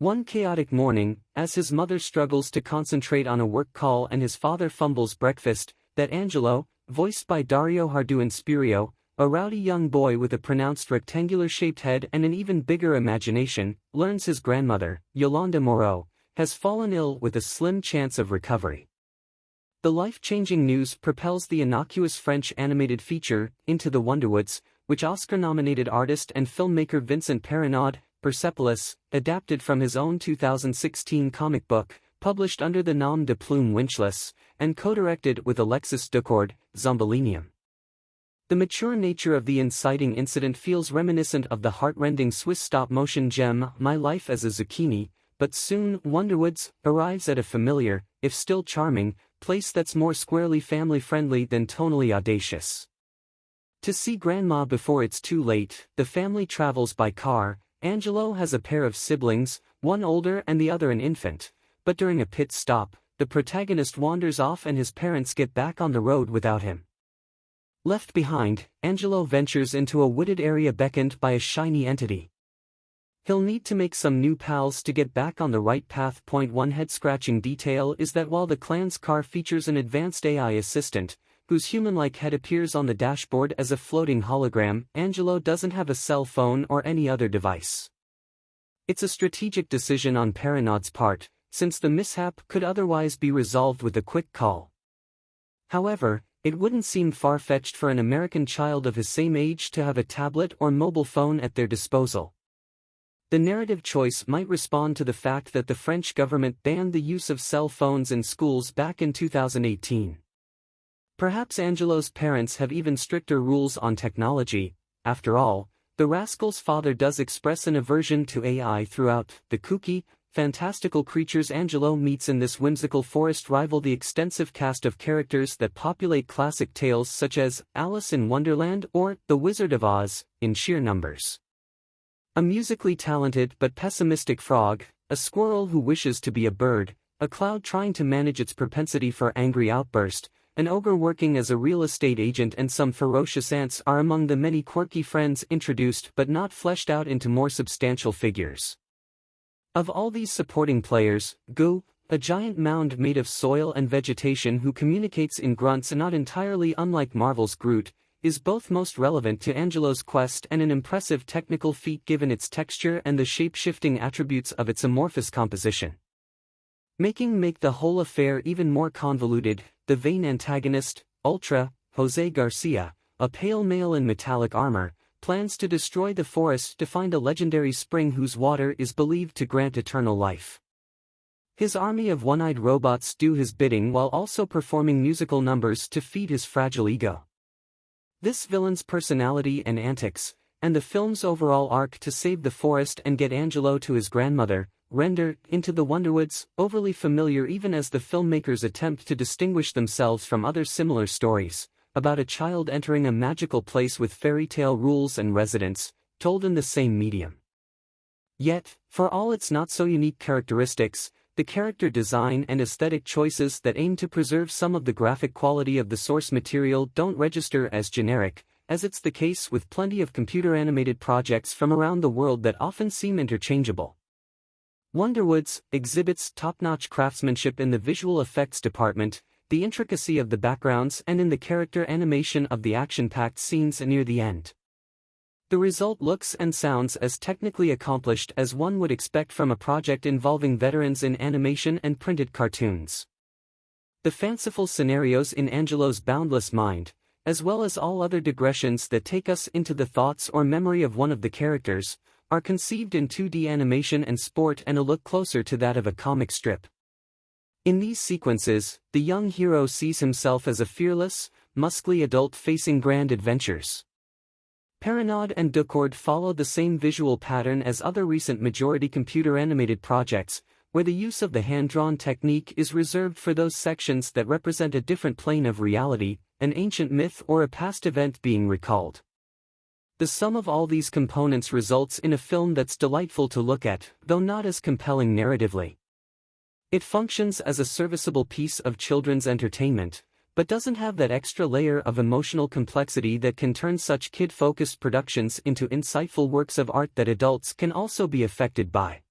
One chaotic morning, as his mother struggles to concentrate on a work call and his father fumbles breakfast, that Angelo, voiced by Dario Arduin, a rowdy young boy with a pronounced rectangular-shaped head and an even bigger imagination, learns his grandmother, Yolanda Moreau, has fallen ill with a slim chance of recovery. The life-changing news propels the innocuous French animated feature, Into the Wonderwoods, which Oscar-nominated artist and filmmaker Vincent Perrinaud, Persepolis, adapted from his own 2016 comic book, published under the nom de plume Winchless, and co-directed with Alexis Ducourt, Zombilenium. The mature nature of the inciting incident feels reminiscent of the heart-rending Swiss stop-motion gem My Life as a Zucchini, but soon Wonderwoods arrives at a familiar, if still charming, place that's more squarely family-friendly than tonally audacious. To see Grandma before it's too late, the family travels by car. Angelo has a pair of siblings, one older and the other an infant, but during a pit stop, the protagonist wanders off and his parents get back on the road without him. Left behind, Angelo ventures into a wooded area beckoned by a shiny entity. He'll need to make some new pals to get back on the right path. One head-scratching detail is that while the clan's car features an advanced AI assistant, whose human-like head appears on the dashboard as a floating hologram, Angelo doesn't have a cell phone or any other device. It's a strategic decision on Perrinaud's part, since the mishap could otherwise be resolved with a quick call. However, it wouldn't seem far-fetched for an American child of his same age to have a tablet or mobile phone at their disposal. The narrative choice might respond to the fact that the French government banned the use of cell phones in schools back in 2018. Perhaps Angelo's parents have even stricter rules on technology. After all, the rascal's father does express an aversion to AI throughout. The kooky, fantastical creatures Angelo meets in this whimsical forest rival the extensive cast of characters that populate classic tales such as Alice in Wonderland or The Wizard of Oz, in sheer numbers. A musically talented but pessimistic frog, a squirrel who wishes to be a bird, a cloud trying to manage its propensity for angry outburst, an ogre working as a real estate agent, and some ferocious ants are among the many quirky friends introduced but not fleshed out into more substantial figures. Of all these supporting players, Goo, a giant mound made of soil and vegetation who communicates in grunts not entirely unlike Marvel's Groot, is both most relevant to Angelo's quest and an impressive technical feat given its texture and the shape-shifting attributes of its amorphous composition. Make the whole affair even more convoluted, the vain antagonist, Ultra, Jose Garcia, a pale male in metallic armor, plans to destroy the forest to find a legendary spring whose water is believed to grant eternal life. His army of one-eyed robots do his bidding while also performing musical numbers to feed his fragile ego. This villain's personality and antics, and the film's overall arc to save the forest and get Angelo to his grandmother, render Into the Wonderwoods overly familiar even as the filmmakers attempt to distinguish themselves from other similar stories, about a child entering a magical place with fairy tale rules and residents, told in the same medium. Yet, for all its not-so-unique characteristics, the character design and aesthetic choices that aim to preserve some of the graphic quality of the source material don't register as generic, as it's the case with plenty of computer-animated projects from around the world that often seem interchangeable. Wonderwoods exhibits top-notch craftsmanship in the visual effects department, the intricacy of the backgrounds and in the character animation of the action-packed scenes near the end. The result looks and sounds as technically accomplished as one would expect from a project involving veterans in animation and printed cartoons. The fanciful scenarios in Angelo's boundless mind, as well as all other digressions that take us into the thoughts or memory of one of the characters, are conceived in 2D animation and sport and a look closer to that of a comic strip. In these sequences, the young hero sees himself as a fearless, muscly adult facing grand adventures. Perrinaud and Ducourt follow the same visual pattern as other recent majority computer-animated projects, where the use of the hand-drawn technique is reserved for those sections that represent a different plane of reality, an ancient myth or a past event being recalled. The sum of all these components results in a film that's delightful to look at, though not as compelling narratively. It functions as a serviceable piece of children's entertainment, but doesn't have that extra layer of emotional complexity that can turn such kid-focused productions into insightful works of art that adults can also be affected by.